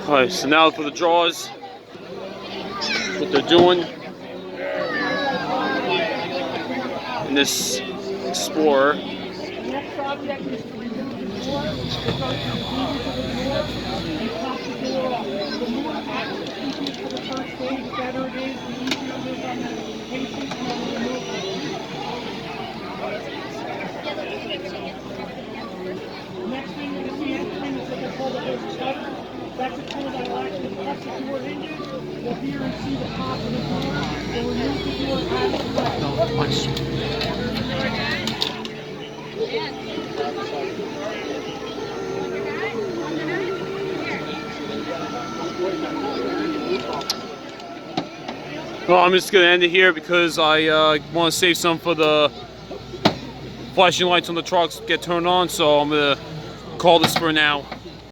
Alright, so now for the draws, what they're doing in this Explorer. Next object is to remove the door. It goes to the and pop the door off. The more access we give to the first aid, the better it is, the easier it is on the patient and the removal. Next thing you're going to see entering is what they call the hose cutter. That's a tool that will actually cut the door hinges. You'll hear and see the pop of the door. We'll remove the door out of the way. Well, I'm just going to end it here because I want to save some for the flashing lights on the trucks get turned on, so I'm going to call this for now.